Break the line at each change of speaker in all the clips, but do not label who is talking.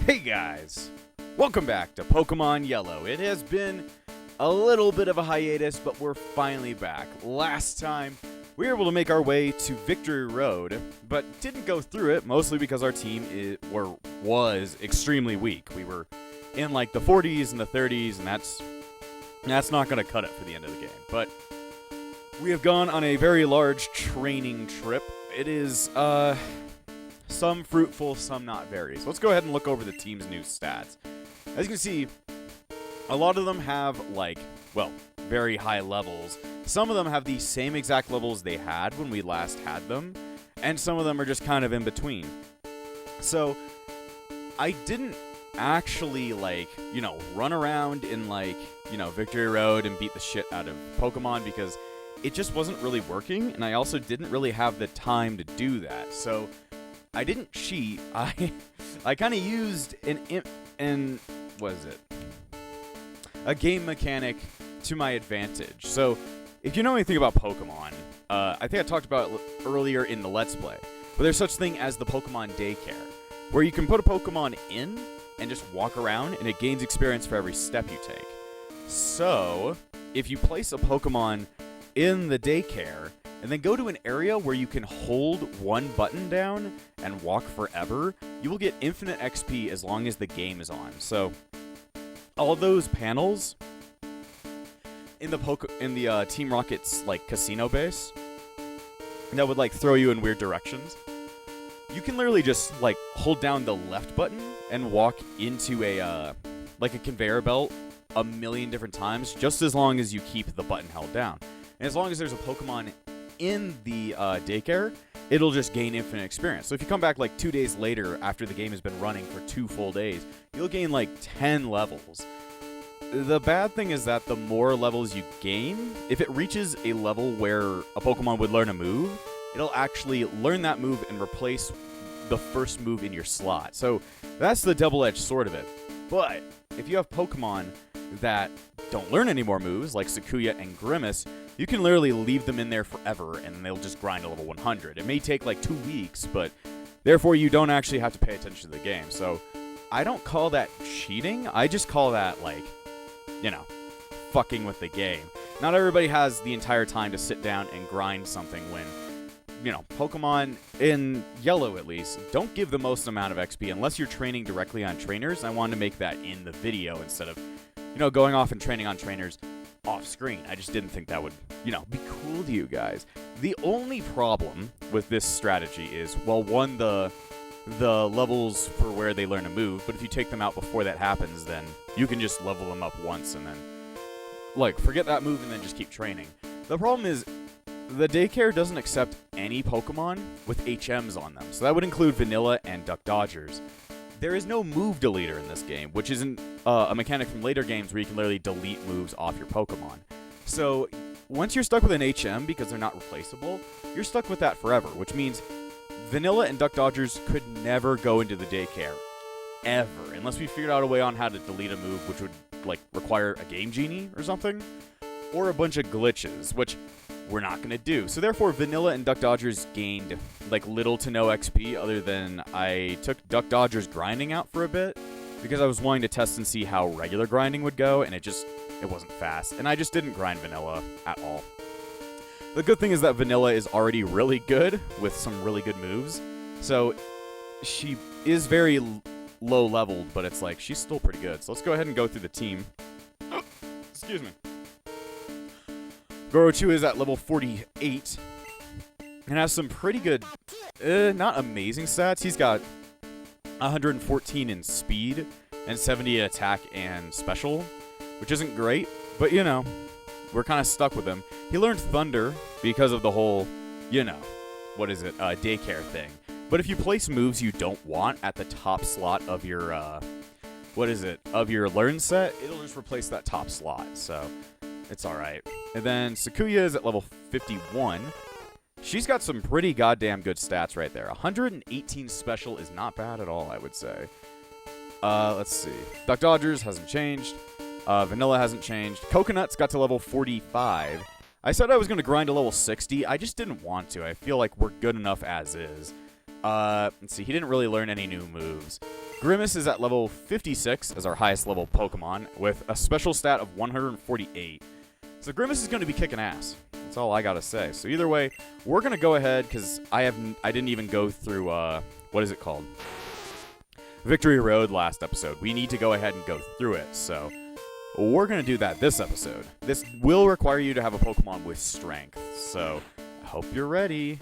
Hey guys, welcome back to Pokemon Yellow. It has been a little bit of a hiatus, but we're finally back. Last time, we were able to make our way to Victory Road, but didn't go through it, mostly because our team was extremely weak. We were in like the 40s and the 30s, and that's not going to cut it for the end of the game. But we have gone on a very large training trip. It is, some fruitful, some not very. So let's go ahead and look over the team's new stats. As you can see, a lot of them have, very high levels. Some of them have the same exact levels they had when we last had them, and some of them are just kind of in between. So, I didn't actually, run around in, Victory Road and beat the shit out of Pokemon because it just wasn't really working, and I also didn't really have the time to do that. So, I didn't cheat. I kind of used a game mechanic to my advantage. So, if you know anything about Pokemon, I think I talked about it earlier in the Let's Play, but there's such thing as the Pokemon Daycare, where you can put a Pokemon in and just walk around, and it gains experience for every step you take. So, if you place a Pokemon in the Daycare, and then go to an area where you can hold one button down and walk forever, you will get infinite XP as long as the game is on. So, all those panels in the Team Rocket's casino base that would throw you in weird directions, you can literally just hold down the left button and walk into a conveyor belt a million different times, just as long as you keep the button held down. And as long as there's a Pokemon in the Daycare, it'll just gain infinite experience. So if you come back 2 days later after the game has been running for 2 full days, you'll gain 10 levels. The bad thing is that the more levels you gain, if it reaches a level where a Pokemon would learn a move, it'll actually learn that move and replace the first move in your slot. So that's the double-edged sword of it. But if you have Pokemon that don't learn any more moves, like Sakuya and Grimace, you can literally leave them in there forever, and they'll just grind to level 100. It may take 2 weeks, but therefore you don't actually have to pay attention to the game. So I don't call that cheating. I just call that, fucking with the game. Not everybody has the entire time to sit down and grind something when, Pokemon, in Yellow at least, don't give the most amount of XP unless you're training directly on trainers. I wanted to make that in the video instead of, going off and training on trainers off screen. I just didn't think that would, be cool to you guys. The only problem with this strategy is, well, one, the levels for where they learn to move, but if you take them out before that happens, then you can just level them up once and then, forget that move and then just keep training. The problem is, the Daycare doesn't accept any Pokemon with HMs on them, so that would include Vanilla and Duck Dodgers. There is no move deleter in this game, which isn't a mechanic from later games where you can literally delete moves off your Pokemon. So, once you're stuck with an HM because they're not replaceable, you're stuck with that forever, which means Vanilla and Duck Dodgers could never go into the Daycare. Ever. Unless we figured out a way on how to delete a move, which would, require a Game Genie or something. Or a bunch of glitches, which we're not going to do. So therefore, Vanilla and Duck Dodgers gained, little to no XP, other than I took Duck Dodgers grinding out for a bit, because I was wanting to test and see how regular grinding would go, and it wasn't fast. And I just didn't grind Vanilla at all. The good thing is that Vanilla is already really good, with some really good moves. So, she is very low leveled, but it's she's still pretty good. So let's go ahead and go through the team. Oh, excuse me. Gorochu is at level 48 and has some pretty good, not amazing stats. He's got 114 in speed and 70 in attack and special, which isn't great, but we're kind of stuck with him. He learned Thunder because of the whole, Daycare thing. But if you place moves you don't want at the top slot of your, of your learn set, it'll just replace that top slot, so it's alright. And then Sakuya is at level 51. She's got some pretty goddamn good stats right there. 118 special is not bad at all, I would say. Let's see. Duck Dodgers hasn't changed. Vanilla hasn't changed. Coconut's got to level 45. I said I was going to grind to level 60. I just didn't want to. I feel like we're good enough as is. Let's see. He didn't really learn any new moves. Grimace is at level 56 as our highest level Pokemon with a special stat of 148. So Grimace is going to be kicking ass. That's all I got to say. So either way, we're going to go ahead because I didn't even go through, what is it called? Victory Road last episode. We need to go ahead and go through it. So we're going to do that this episode. This will require you to have a Pokemon with strength. So I hope you're ready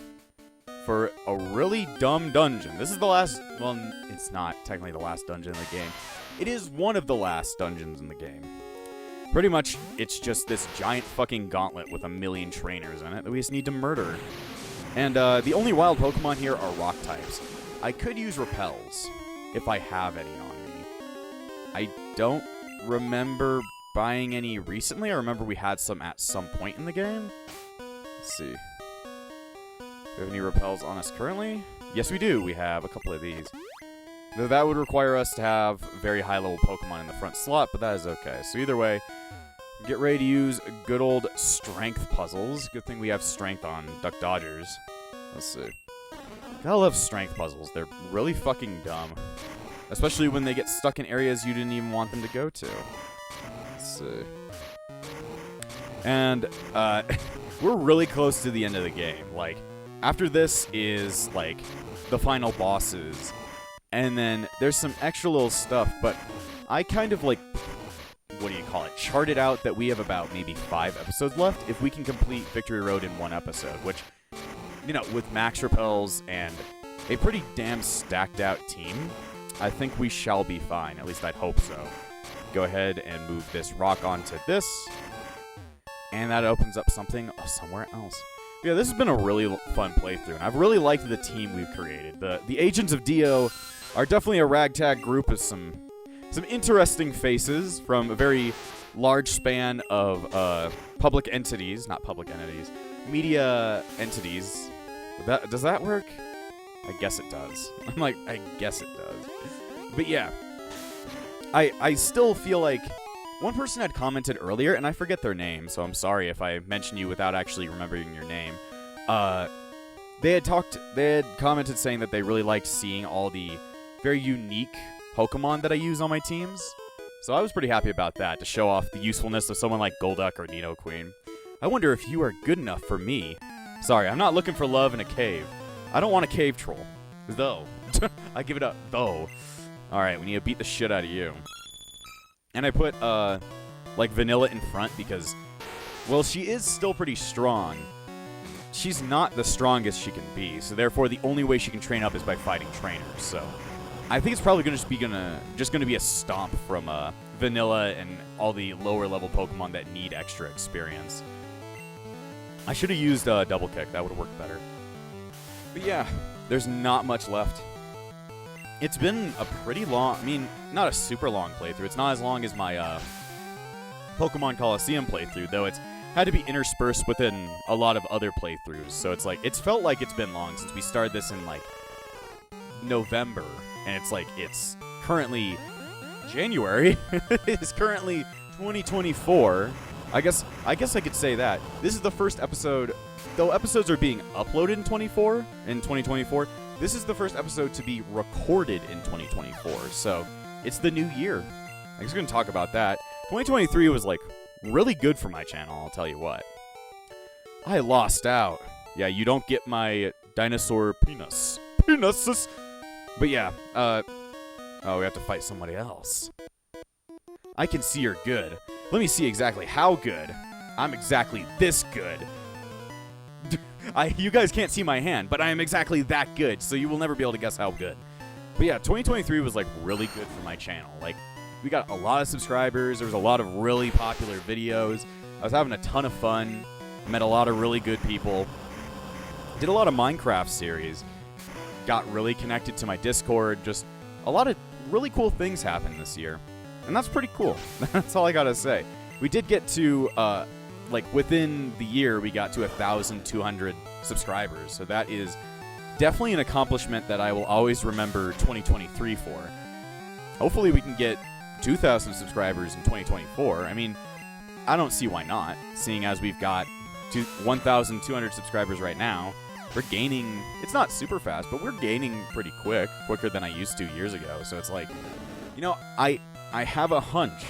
for a really dumb dungeon. This is the last, well, it's not technically the last dungeon in the game. It is one of the last dungeons in the game. Pretty much, it's just this giant fucking gauntlet with a million trainers in it that we just need to murder. And the only wild Pokemon here are rock types. I could use repels if I have any on me. I don't remember buying any recently. I remember we had some at some point in the game. Let's see. Do we have any repels on us currently? Yes, we do. We have a couple of these. Though that would require us to have very high-level Pokemon in the front slot, but that is okay. So either way, get ready to use good old strength puzzles. Good thing we have strength on Duck Dodgers. Let's see. Gotta love strength puzzles. They're really fucking dumb. Especially when they get stuck in areas you didn't even want them to go to. Let's see. And, we're really close to the end of the game. Like, after this is, like, the final bosses. And then there's some extra little stuff, but I kind of, like, what do you call it? Charted out that we have about maybe 5 episodes left if we can complete Victory Road in 1 episode, which, you know, with max repels and a pretty damn stacked out team, I think we shall be fine. At least I'd hope so. Go ahead and move this rock onto this, and that opens up something somewhere else. Yeah, this has been a really fun playthrough, and I've really liked the team we've created. The Agents of Dio are definitely a ragtag group of some interesting faces from a very large span of public entities, not public entities, media entities. Does that work? I guess it does. I'm like, I guess it does. But yeah, I still feel like one person had commented earlier, and I forget their name, so I'm sorry if I mention you without actually remembering your name. They had commented saying that they really liked seeing all the very unique Pokemon that I use on my teams. So I was pretty happy about that, to show off the usefulness of someone like Golduck or Nidoqueen. I wonder if you are good enough for me. Sorry, I'm not looking for love in a cave. I don't want a cave troll. Though. I give it up. Though. Alright, we need to beat the shit out of you. And I put, like, Vanilla in front because, well, she is still pretty strong. She's not the strongest she can be, so therefore the only way she can train up is by fighting trainers, so I think it's probably just gonna be a stomp from Vanilla and all the lower level Pokemon that need extra experience. I should have used Double Kick. That would have worked better. But yeah, there's not much left. It's been a pretty long, I mean, not a super long playthrough. It's not as long as my Pokemon Coliseum playthrough, though it's had to be interspersed within a lot of other playthroughs. So it's like, it's felt like it's been long since we started this in like November. And it's like, it's currently January. It's currently 2024. I guess I could say that. This is the first episode, though episodes are being uploaded in 2024, this is the first episode to be recorded in 2024. So it's the new year. I'm just going to talk about that. 2023 was like really good for my channel, I'll tell you what. I lost out. Yeah, you don't get my dinosaur penis. Penises. But yeah, oh, we have to fight somebody else. I can see you're good. Let me see exactly how good. I'm exactly this good. You guys can't see my hand, but I am exactly that good, so you will never be able to guess how good. But yeah, 2023 was like really good for my channel. Like, we got a lot of subscribers. There was a lot of really popular videos. I was having a ton of fun. Met a lot of really good people. Did a lot of Minecraft series. Got really connected to my Discord. Just a lot of really cool things happened this year. And that's pretty cool. That's all I gotta say. We did get to, like, within the year, we got to 1,200 subscribers. So that is definitely an accomplishment that I will always remember 2023 for. Hopefully we can get 2,000 subscribers in 2024. I mean, I don't see why not, seeing as we've got 1,200 subscribers right now. we're gaining. It's not super fast, but we're gaining pretty quicker than I used to years ago. So it's like, you know, I have a hunch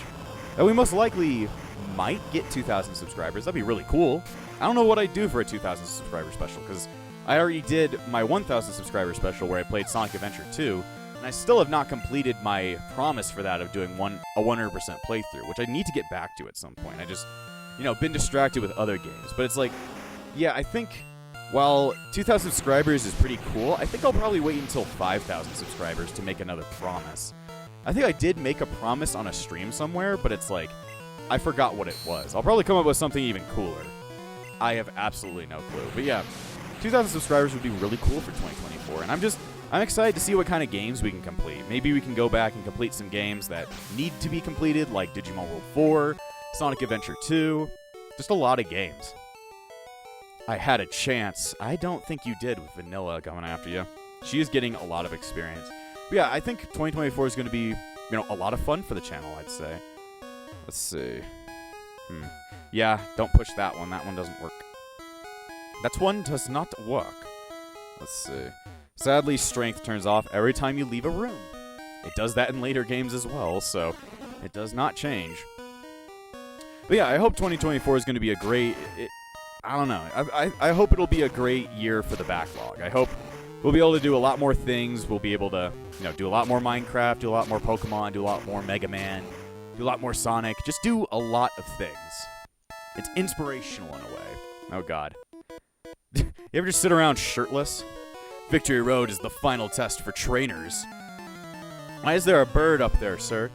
that we most likely might get 2,000 subscribers. That'd be really cool. I don't know what I'd do for a 2,000 subscriber special, because I already did my 1,000 subscriber special where I played Sonic Adventure 2, and I still have not completed my promise for that of doing a 100% playthrough, which I need to get back to at some point. I just, you know, been distracted with other games. But it's like, yeah, I think while 2,000 subscribers is pretty cool, I think I'll probably wait until 5,000 subscribers to make another promise. I think I did make a promise on a stream somewhere, but it's like, I forgot what it was. I'll probably come up with something even cooler. I have absolutely no clue. But yeah, 2,000 subscribers would be really cool for 2024, and I'm excited to see what kind of games we can complete. Maybe we can go back and complete some games that need to be completed, like Digimon World 4, Sonic Adventure 2, just a lot of games. I had a chance. I don't think you did with Vanilla coming after you. She is getting a lot of experience. But yeah, I think 2024 is going to be, you know, a lot of fun for the channel, I'd say. Let's see. Yeah, don't push that one. That one doesn't work. That one does not work. Let's see. Sadly, strength turns off every time you leave a room. It does that in later games as well, so it does not change. But yeah, I hope 2024 is going to be a great... I don't know. I hope it'll be a great year for the backlog. I hope we'll be able to do a lot more things. We'll be able to, you know, do a lot more Minecraft, do a lot more Pokemon, do a lot more Mega Man, do a lot more Sonic. Just do a lot of things. It's inspirational in a way. Oh, God. You ever just sit around shirtless? Victory Road is the final test for trainers. Why is there a bird up there, sir?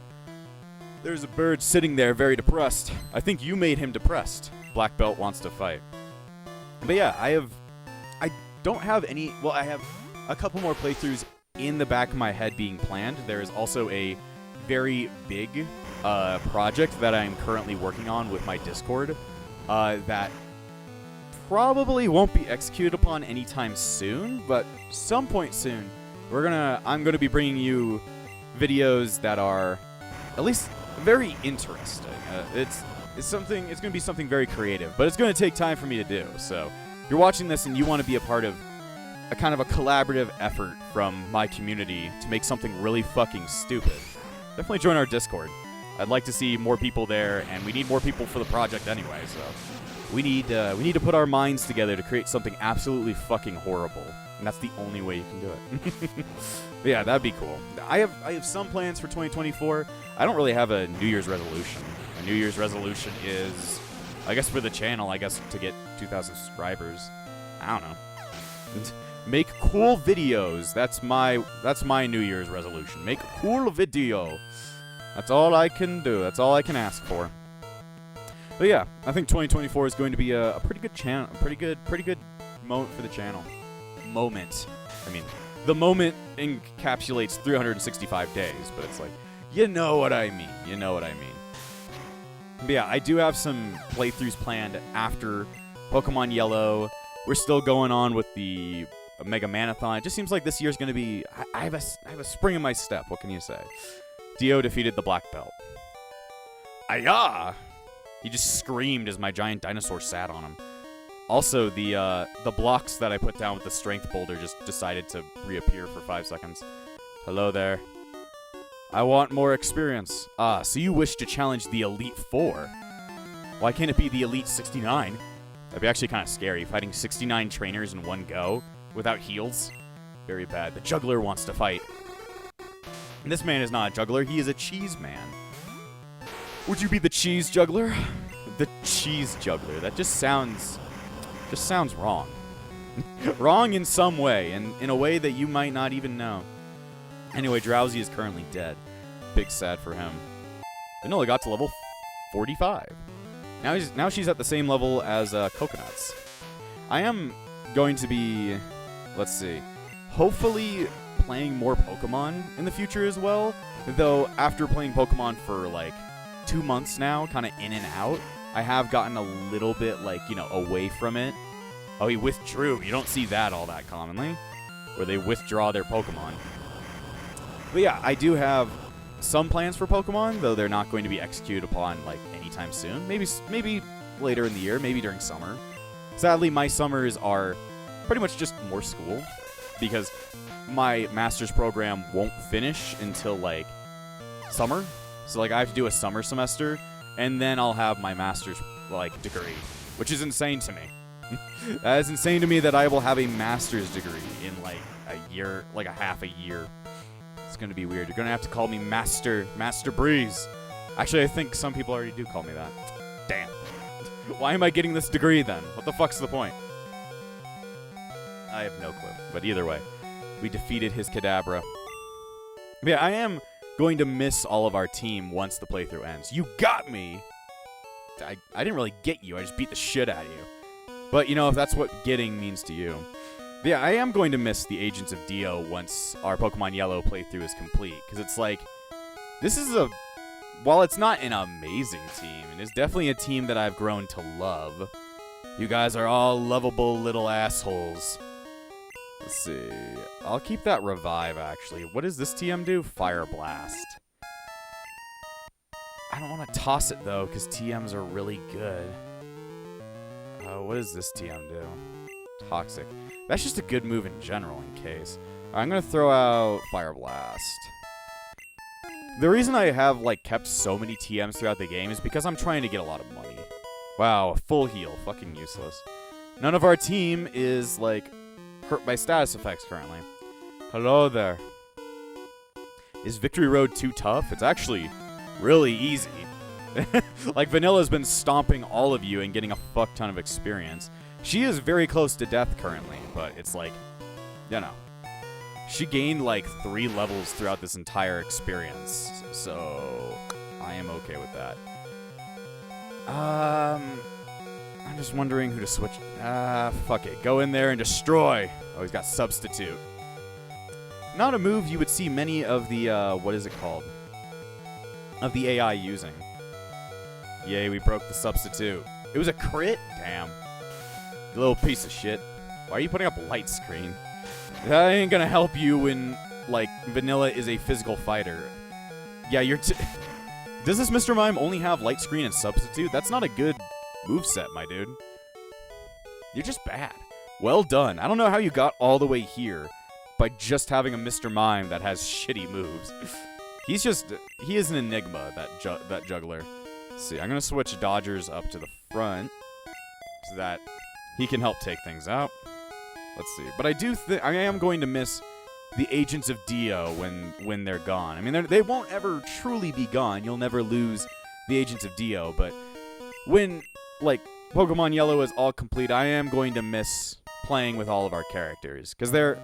There's a bird sitting there very depressed. I think you made him depressed. Black Belt wants to fight. But yeah, I don't have any... Well, I have a couple more playthroughs in the back of my head being planned. There is also a very big project that I'm currently working on with my Discord that probably won't be executed upon anytime soon, but some point soon I'm gonna be bringing you videos that are at least very interesting. It's gonna be something very creative, but it's gonna take time for me to do. So if you're watching this and you want to be a part of a kind of a collaborative effort from my community to make something really fucking stupid, definitely join our Discord. I'd like to see more people there, and we need more people for the project anyway, so we need to put our minds together to create something absolutely fucking horrible, and that's the only way you can do it. But yeah, that'd be cool. I have some plans for 2024. I don't really have a New Year's resolution. A New Year's resolution is, I guess for the channel, I guess to get 2,000 subscribers. I don't know. Make cool videos. That's my New Year's resolution. Make a cool video. That's all I can do. That's all I can ask for. But yeah, I think 2024 is going to be a pretty good channel, pretty good moment for the channel. Moment. I mean, the moment encapsulates 365 days, but it's like, you know what I mean. You know what I mean. But yeah, I do have some playthroughs planned after Pokemon Yellow. We're still going on with the Mega Manathon. It just seems like this year's going to be... I have a spring in my step. What can you say? Dio defeated the Black Belt. Ayah! He just screamed as my giant dinosaur sat on him. Also, the blocks that I put down with the strength boulder just decided to reappear for 5 seconds. Hello there. I want more experience. Ah, so you wish to challenge the Elite Four? Why can't it be the Elite 69? That'd be actually kind of scary, fighting 69 trainers in one go without heals. Very bad. The juggler wants to fight. And this man is not a juggler, he is a cheese man. Would you be the cheese juggler? The cheese juggler. That just sounds wrong. Wrong in some way, and in a way that you might not even know. Anyway, Drowsy is currently dead. Big sad for him. Vanilla got to level 45. Now she's at the same level as Coconuts. I am going to be, let's see, hopefully playing more Pokemon in the future as well. Though after playing Pokemon for like 2 months now, kind of in and out, I have gotten a little bit like, you know, away from it. Oh, he withdrew. You don't see that all that commonly, where they withdraw their Pokemon. But yeah, I do have some plans for Pokemon, though they're not going to be executed upon like anytime soon. Maybe later in the year, maybe during summer. Sadly, my summers are pretty much just more school, because my master's program won't finish until, like, summer. So, like, I have to do a summer semester, and then I'll have my master's, like, degree, which is insane to me. That is insane to me that I will have a master's degree in, like, a year, like a half a year. It's going to be weird. You're going to have to call me Master Breeze. Actually, I think some people already do call me that. Damn. Why am I getting this degree, then? What the fuck's the point? I have no clue. But either way, we defeated his Kadabra. But yeah, I am going to miss all of our team once the playthrough ends. You got me! I didn't really get you. I just beat the shit out of you. But, you know, if that's what getting means to you. But yeah, I am going to miss the Agents of Dio once our Pokemon Yellow playthrough is complete. Because it's like, this is a... While it's not an amazing team, it is definitely a team that I've grown to love. You guys are all lovable little assholes. Let's see. I'll keep that Revive, actually. What does this TM do? Fire Blast. I don't want to toss it, though, because TMs are really good. What does this TM do? Toxic. That's just a good move in general, in case. I'm going to throw out Fire Blast. The reason I have, like, kept so many TMs throughout the game is because I'm trying to get a lot of money. Wow, a full heal. Fucking useless. None of our team is, like, hurt by status effects currently. Hello there. Is Victory Road too tough? It's actually really easy. Like, Vanilla's been stomping all of you and getting a fuck ton of experience. She is very close to death currently, but it's like, you know. She gained, like, 3 levels throughout this entire experience, so I am okay with that. I'm just wondering who to switch. Fuck it. Go in there and destroy. Oh, he's got Substitute. Not a move you would see many of the, what is it called? Of the AI using. Yay, we broke the Substitute. It was a crit? Damn. You little piece of shit. Why are you putting up a light screen? That ain't gonna help you when, like, Vanilla is a physical fighter. Yeah, does this Mr. Mime only have Light Screen and Substitute? That's not a good moveset, my dude. You're just bad. Well done. I don't know how you got all the way here by just having a Mr. Mime that has shitty moves. He is an enigma, that juggler. Let's see, I'm gonna switch Dodgers up to the front so that he can help take things out. Let's see. But I am going to miss the Agents of Dio when they're gone. I mean, they won't ever truly be gone. You'll never lose the Agents of Dio. But when, like, Pokemon Yellow is all complete, I am going to miss playing with all of our characters. Because they're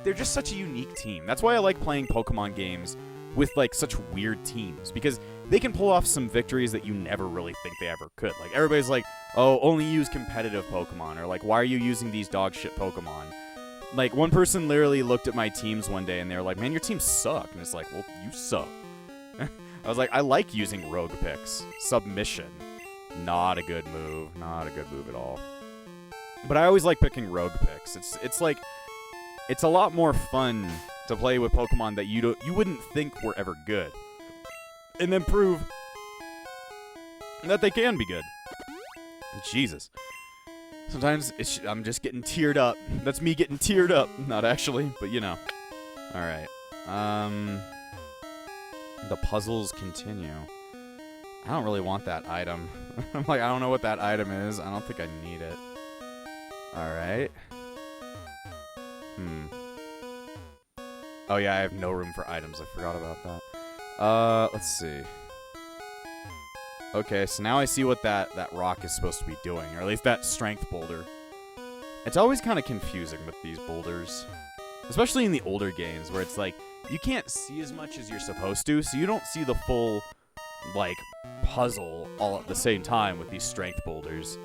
just such a unique team. That's why I like playing Pokemon games with, like, such weird teams. Because they can pull off some victories that you never really think they ever could. Like, everybody's like, oh, only use competitive Pokemon. Or, like, why are you using these dog shit Pokemon? Like, one person literally looked at my teams one day, and they were like, man, your teams suck. And it's like, well, you suck. I was like, I like using Rogue picks. Submission. Not a good move. Not a good move at all. But I always like picking Rogue picks. It's like, it's a lot more fun to play with Pokemon that you wouldn't think were ever good. And then prove that they can be good. Jesus. Sometimes I'm just getting teared up. That's me getting teared up. Not actually, but you know. Alright. The puzzles continue. I don't really want that item. I'm like, I don't know what that item is. I don't think I need it. Alright. Oh yeah, I have no room for items. I forgot about that. Let's see. Okay, so now I see what that rock is supposed to be doing, or at least that strength boulder. It's always kind of confusing with these boulders, especially in the older games where it's like, you can't see as much as you're supposed to, so you don't see the full, like, puzzle all at the same time with these strength boulders.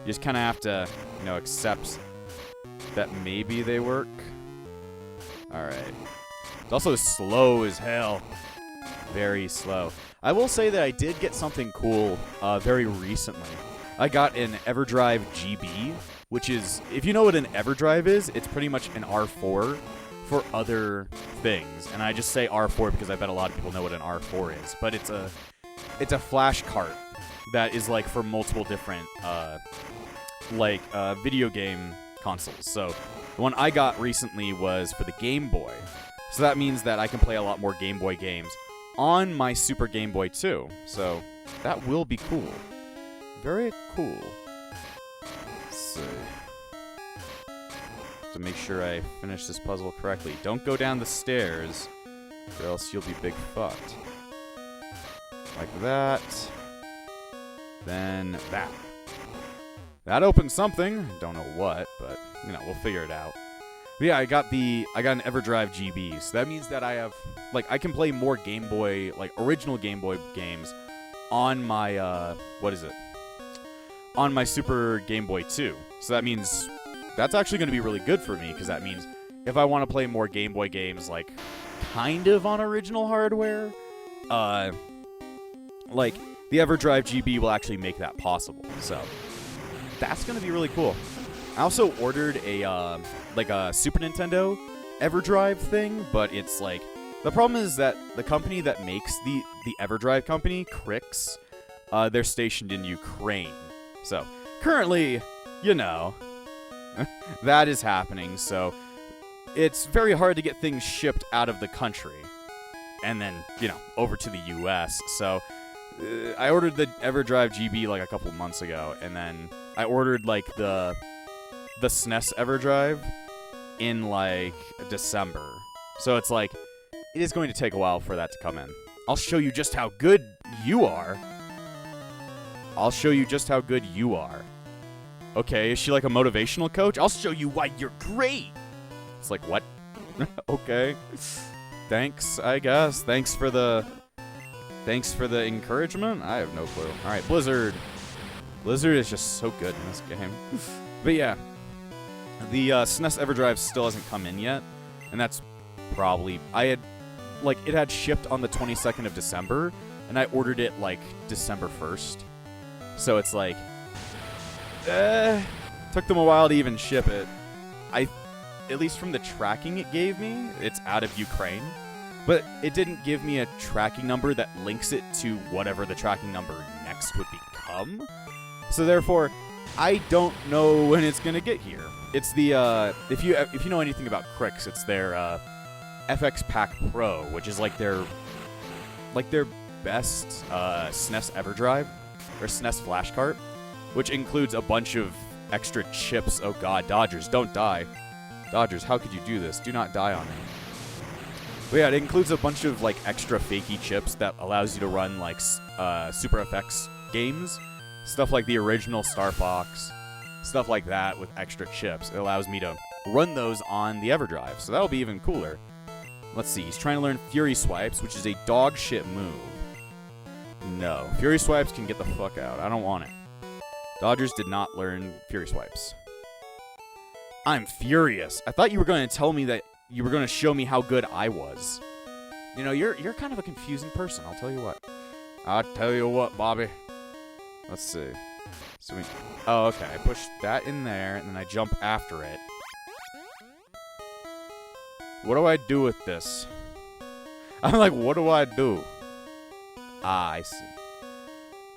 You just kind of have to, you know, accept that maybe they work. Alright. It's also slow as hell. Very slow. I will say that I did get something cool very recently. I got an EverDrive GB, which is, if you know what an EverDrive is, it's pretty much an R4 for other things. And I just say R4 because I bet a lot of people know what an R4 is. But it's a flash cart that is like for multiple different video game consoles. So the one I got recently was for the Game Boy. So that means that I can play a lot more Game Boy games on my Super Game Boy too. So that will be cool. Very cool. Let's see. To make sure I finish this puzzle correctly. Don't go down the stairs, or else you'll be big fucked. Like that. Then that. That opens something. Don't know what, but you know, we'll figure it out. But yeah, I got an EverDrive GB, so that means that I have, like, I can play more Game Boy, like, original Game Boy games on my, on my Super Game Boy 2. So that means that's actually going to be really good for me, because that means if I want to play more Game Boy games, like, kind of on original hardware, like, the EverDrive GB will actually make that possible. So that's going to be really cool. I also ordered a Super Nintendo EverDrive thing, but it's like, the problem is that the company that makes the EverDrive company, Krix, they're stationed in Ukraine. So currently, you know, that is happening. So it's very hard to get things shipped out of the country and then, you know, over to the US. So I ordered the EverDrive GB like a couple months ago, and then I ordered like the SNES EverDrive in like December. So it's like, it is going to take a while for that to come in. I'll show you just how good you are. I'll show you just how good you are. Okay, is she like a motivational coach? I'll show you why you're great. It's like, what? Okay. Thanks, I guess. Thanks for the encouragement? I have no clue. Alright, Blizzard. Blizzard is just so good in this game. But yeah, the SNES EverDrive still hasn't come in yet, and that's probably, it had shipped on the 22nd of December, and I ordered it like December 1st. So it's like, took them a while to even ship it. At least from the tracking it gave me, it's out of Ukraine. But it didn't give me a tracking number that links it to whatever the tracking number next would become. So therefore, I don't know when it's gonna get here. It's the if you know anything about Krix, it's their FX Pack Pro, which is like their best SNES EverDrive or SNES flash cart, which includes a bunch of extra chips. Oh god, Dodgers, don't die. Dodgers, how could you do this? Do not die on me. But yeah, it includes a bunch of like extra fakey chips that allows you to run like Super FX games, stuff like the original Star Fox, stuff like that with extra chips. It allows me to run those on the EverDrive, so that'll be even cooler. Let's see, he's trying to learn Fury Swipes, which is a dog shit move. No, Fury Swipes can get the fuck out. I don't want it. Dodgers did not learn Fury Swipes. I'm furious. I thought you were going to tell me that you were going to show me how good I was. You know, you're kind of a confusing person, I'll tell you what. I'll tell you what, Bobby. Let's see. So oh, okay. I push that in there, and then I jump after it. What do I do with this? I'm like, what do I do? Ah, I see.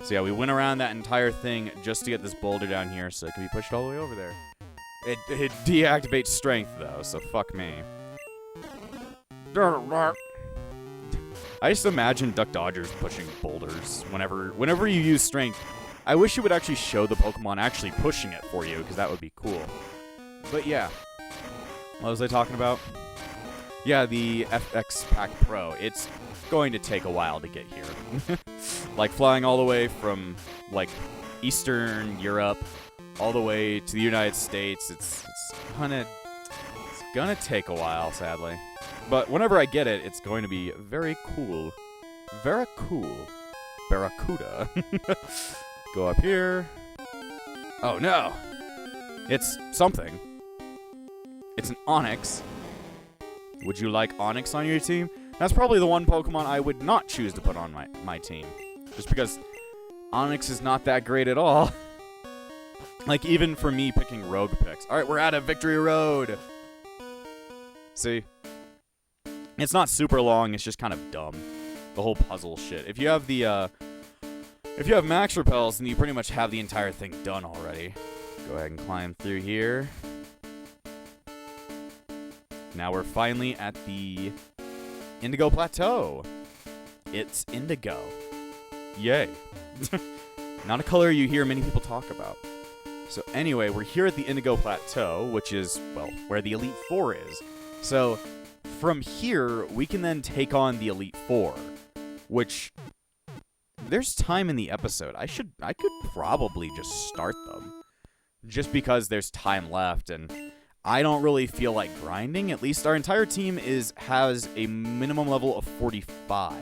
So yeah, we went around that entire thing just to get this boulder down here so it can be pushed all the way over there. It deactivates strength, though, so fuck me. I just imagine Duck Dodgers pushing boulders whenever you use strength. I wish it would actually show the Pokemon actually pushing it for you, because that would be cool. But yeah. What was I talking about? Yeah, the FX Pack Pro. It's going to take a while to get here. Like, flying all the way from, like, Eastern Europe all the way to the United States, it's gonna take a while, sadly. But whenever I get it, it's going to be very cool. Very cool. Barracuda. Go up here. Oh no! It's something. It's an Onix. Would you like Onix on your team? That's probably the one Pokemon I would not choose to put on my team. Just because Onix is not that great at all. Like, even for me picking rogue picks. Alright, we're at a Victory Road! See? It's not super long, it's just kind of dumb. The whole puzzle shit. If you have the, if you have Max Repels, then you pretty much have the entire thing done already. Go ahead and climb through here. Now we're finally at the Indigo Plateau. It's indigo. Yay. Not a color you hear many people talk about. So anyway, we're here at the Indigo Plateau, which is, well, where the Elite Four is. So from here, we can then take on the Elite Four, which there's time in the episode. I could probably just start them, just because there's time left, and I don't really feel like grinding. At least our entire team has a minimum level of 45.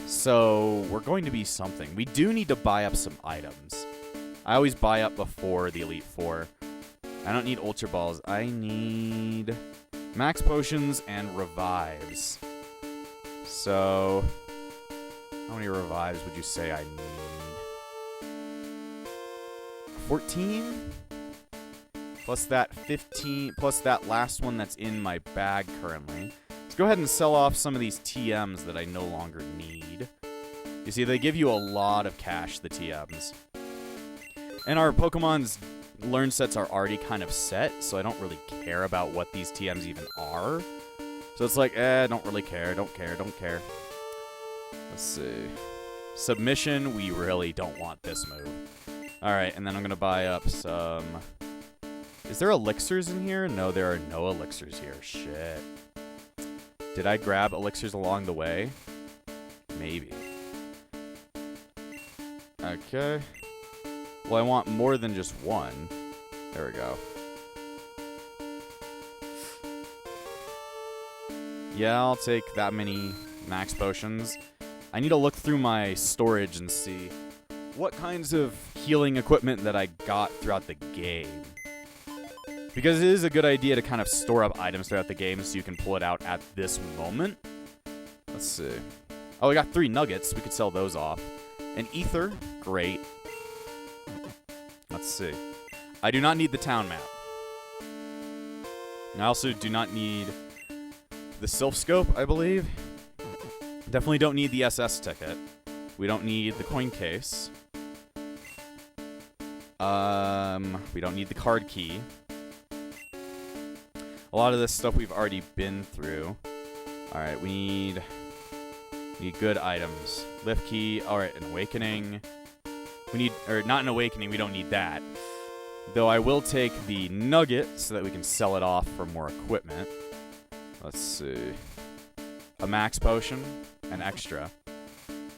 So we're going to be something. We do need to buy up some items. I always buy up before the Elite Four. I don't need Ultra Balls. I need Max Potions and Revives. So how many Revives would you say I need? 14? Plus that 15, plus that last one that's in my bag currently. Let's go ahead and sell off some of these TMs that I no longer need. You see, they give you a lot of cash, the TMs. And our Pokemon's learn sets are already kind of set, so I don't really care about what these TMs even are. So it's like, don't really care, don't care. Let's see. Submission, we really don't want this move. Alright, and then I'm going to buy up some... Is there elixirs in here? No, there are no elixirs here. Shit. Did I grab elixirs along the way? Maybe. Okay. Well, I want more than just one. There we go. Yeah, I'll take that many max potions. I need to look through my storage and see what kinds of healing equipment that I got throughout the game. Because it is a good idea to kind of store up items throughout the game so you can pull it out at this moment. Let's see. Oh, we got 3 nuggets. We could sell those off. An ether. Great. Let's see. I do not need the town map. And I also do not need the Sylph Scope, I believe. Definitely don't need the SS ticket. We don't need the coin case. We don't need the card key. A lot of this stuff we've already been through. Alright, we need good items. Lift key. Alright, an awakening. We need, or not an awakening, we don't need that. Though I will take the nugget so that we can sell it off for more equipment. Let's see. A max potion, an extra.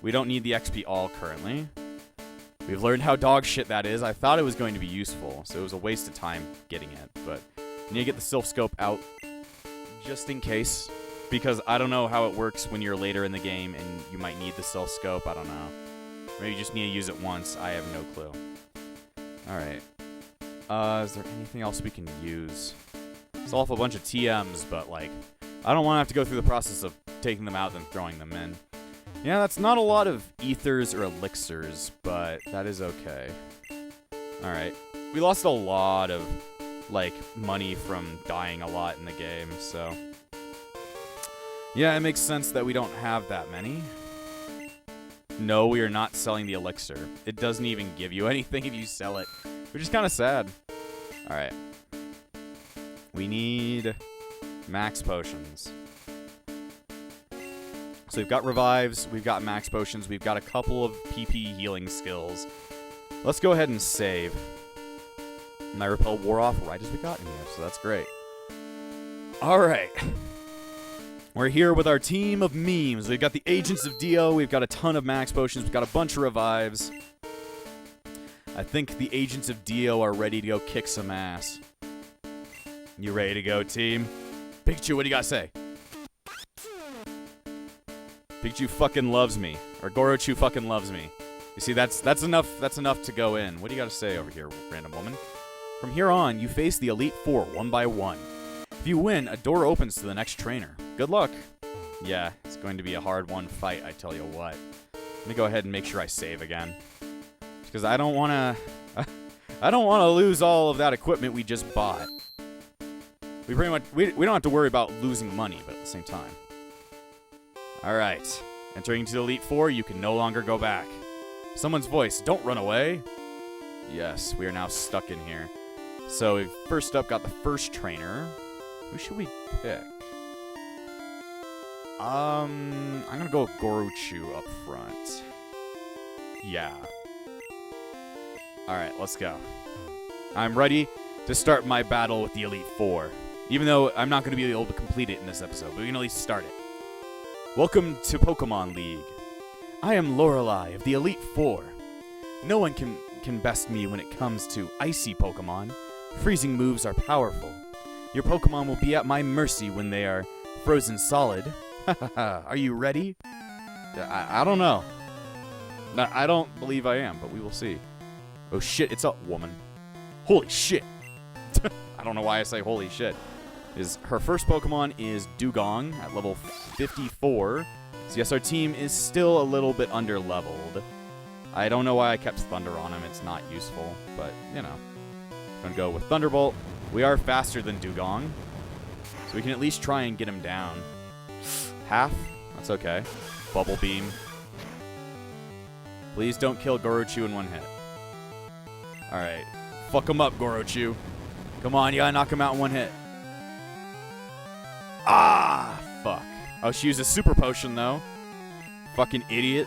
We don't need the XP all currently. We've learned how dog shit that is. I thought it was going to be useful, so it was a waste of time getting it, but I need to get the Sylph Scope out just in case, because I don't know how it works when you're later in the game and you might need the Sylph Scope. I don't know. Maybe you just need to use it once. I have no clue. Alright. Is there anything else we can use? It's off a bunch of TMs, but, like, I don't want to have to go through the process of taking them out and throwing them in. Yeah, that's not a lot of ethers or elixirs, but that is okay. Alright. We lost a lot of, like, money from dying a lot in the game, so... Yeah, it makes sense that we don't have that many. No, we are not selling the elixir. It doesn't even give you anything if you sell it, which is kind of sad. Alright. We need max potions. So we've got revives, we've got max potions, we've got a couple of PP healing skills. Let's go ahead and save. My repel wore off right as we got in here, so that's great. Alright. We're here with our team of memes. We've got the Agents of Dio, we've got a ton of max potions, we've got a bunch of revives. I think the Agents of Dio are ready to go kick some ass. You ready to go, team? Pikachu, what do you gotta say? Pikachu fucking loves me. Or Gorochu fucking loves me. You see, that's enough to go in. What do you gotta say over here, random woman? From here on, you face the Elite Four one by one. If you win, a door opens to the next trainer. Good luck. Yeah, it's going to be a hard-won fight, I tell you what. Let me go ahead and make sure I save again. Because I don't want to... I don't want to lose all of that equipment we just bought. We pretty much... We don't have to worry about losing money, but at the same time. Alright. Entering into the Elite Four, you can no longer go back. Someone's voice, don't run away. Yes, we are now stuck in here. So, we've first up got the first trainer. Who should we pick? I'm gonna go with Gorochu up front. Yeah. Alright, let's go. I'm ready to start my battle with the Elite Four. Even though I'm not gonna be able to complete it in this episode, but we can at least start it. Welcome to Pokemon League. I am Lorelei of the Elite Four. No one can best me when it comes to icy Pokemon. Freezing moves are powerful. Your Pokemon will be at my mercy when they are frozen solid. Are you ready? I don't know. I don't believe I am, but we will see. Oh shit, it's a woman. Holy shit. I don't know why I say holy shit. Her first Pokemon is Dugong at level 54. So yes, our team is still a little bit under-leveled. I don't know why I kept Thunder on him. It's not useful, but, you know. I'm going to go with Thunderbolt. We are faster than Dugong, so we can at least try and get him down. Half? That's okay. Bubble Beam. Please don't kill Gorochu in one hit. Alright. Fuck him up, Gorochu. Come on, you gotta knock him out in one hit. Ah! Fuck. Oh, she used a Super Potion, though. Fucking idiot.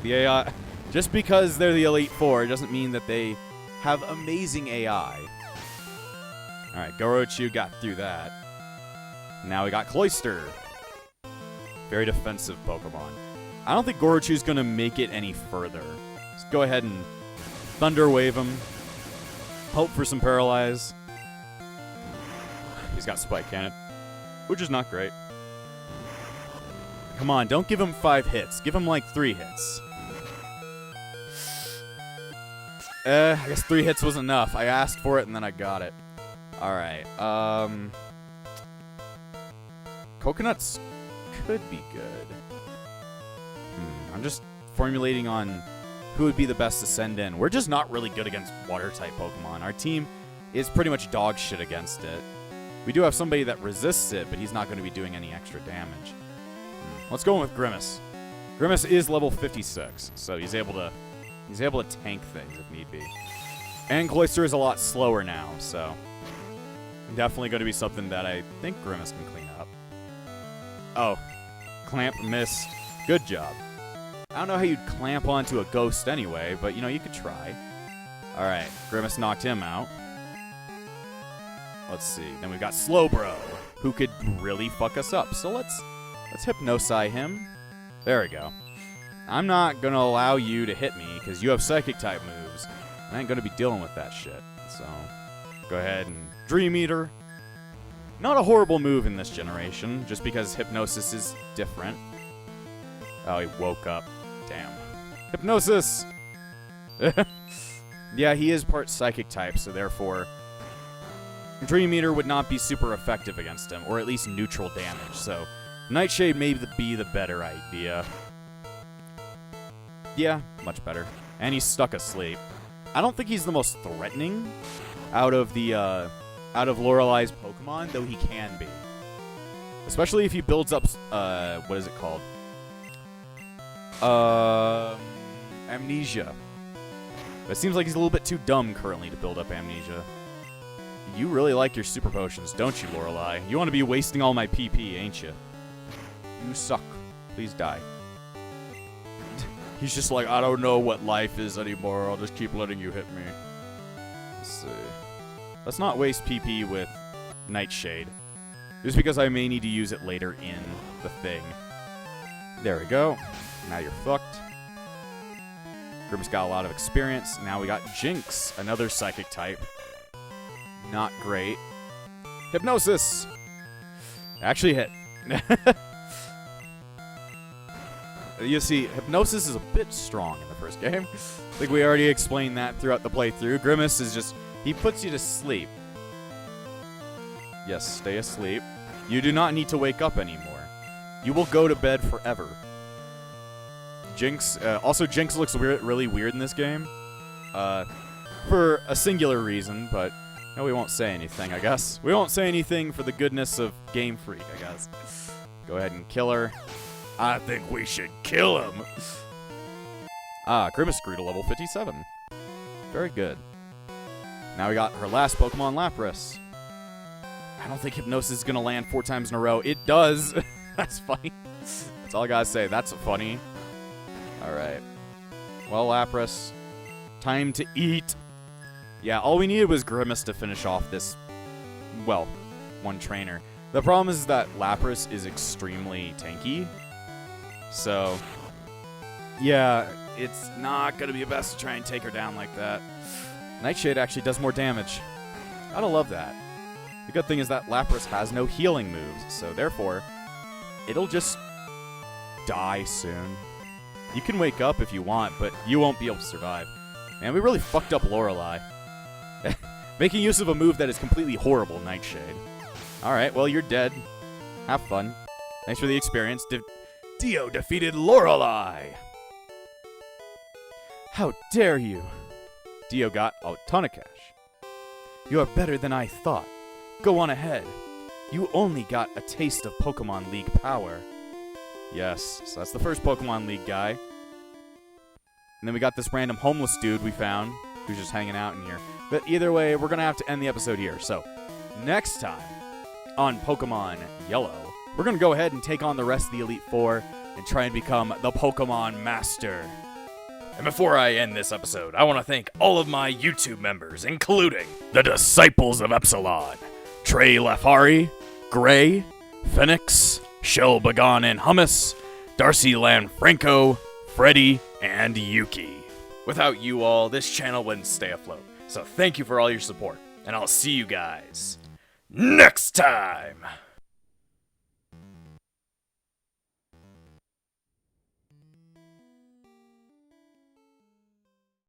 The AI... Just because they're the Elite Four doesn't mean that they have amazing AI. Alright, Gorochu got through that. Now we got Cloyster. Very defensive Pokemon. I don't think Gorochu's going to make it any further. Let's go ahead and Thunder Wave him. Hope for some Paralyze. He's got Spike Cannon, which is not great. Come on, don't give him 5 hits. Give him like 3 hits. I guess 3 hits was enough. I asked for it and then I got it. Alright, Coconuts could be good. I'm just formulating on who would be the best to send in. We're just not really good against Water-type Pokemon. Our team is pretty much dog shit against it. We do have somebody that resists it, but he's not going to be doing any extra damage. Let's go in with Grimace. Grimace is level 56, so he's able to tank things if need be. And Cloyster is a lot slower now, so definitely going to be something that I think Grimace can clean up. Oh, Clamp missed. Good job. I don't know how you'd clamp onto a ghost anyway, but, you know, you could try. Alright, Grimace knocked him out. Let's see. Then we've got Slowbro, who could really fuck us up. So let's Hypnosi him. There we go. I'm not going to allow you to hit me, because you have Psychic-type moves. I ain't going to be dealing with that shit. So, go ahead and Dream Eater. Not a horrible move in this generation, just because Hypnosis is different. Oh, he woke up. Damn. Hypnosis! Yeah, he is part Psychic type, so therefore Dream Eater would not be super effective against him, or at least neutral damage, so Nightshade may be the better idea. Yeah, much better. And he's stuck asleep. I don't think he's the most threatening out of Lorelei's Pokemon, though he can be. Especially if he builds up, what is it called? Amnesia. It seems like he's a little bit too dumb currently to build up Amnesia. You really like your super potions, don't you, Lorelei? You want to be wasting all my PP, ain't you? You suck. Please die. He's just like, I don't know what life is anymore. I'll just keep letting you hit me. Let's see. Let's not waste PP with Nightshade. Just because I may need to use it later in the thing. There we go. Now you're fucked. Grimm's got a lot of experience. Now we got Jinx, another Psychic type. Not great. Hypnosis! Actually hit. You see, Hypnosis is a bit strong in the first game. I think we already explained that throughout the playthrough. Grimace is just, he puts you to sleep. Yes, stay asleep. You do not need to wake up anymore. You will go to bed forever. Jinx, also Jinx looks really weird in this game. For a singular reason, but no, we won't say anything, I guess. We won't say anything for the goodness of Game Freak, I guess. Go ahead and kill her. I think we should kill him. Grimace grew to level 57. Very good. Now we got her last Pokemon, Lapras. I don't think Hypnosis is going to land 4 times in a row. It does. That's funny. That's all I got to say. That's funny. All right. Well, Lapras, time to eat. Yeah, all we needed was Grimace to finish off this, well, one trainer. The problem is that Lapras is extremely tanky. So, yeah, it's not going to be best to try and take her down like that. Nightshade actually does more damage. Gotta love that. The good thing is that Lapras has no healing moves, so therefore, it'll just die soon. You can wake up if you want, but you won't be able to survive. Man, we really fucked up Lorelei. Making use of a move that is completely horrible, Nightshade. Alright, well, you're dead. Have fun. Thanks for the experience. Dio defeated Lorelei! How dare you! Dio got a ton of cash. You are better than I thought. Go on ahead. You only got a taste of Pokemon League power. Yes, so that's the first Pokemon League guy. And then we got this random homeless dude we found, who's just hanging out in here. But either way, we're going to have to end the episode here. So, next time on Pokemon Yellow, we're going to go ahead and take on the rest of the Elite Four and try and become the Pokemon Master. And before I end this episode, I want to thank all of my YouTube members, including the Disciples of Epsilon, Trey Lafari, Gray, Phoenix, Shell Bagon and Hummus, Darcy Lanfranco, Freddy, and Yuki. Without you all, this channel wouldn't stay afloat. So thank you for all your support, and I'll see you guys next time!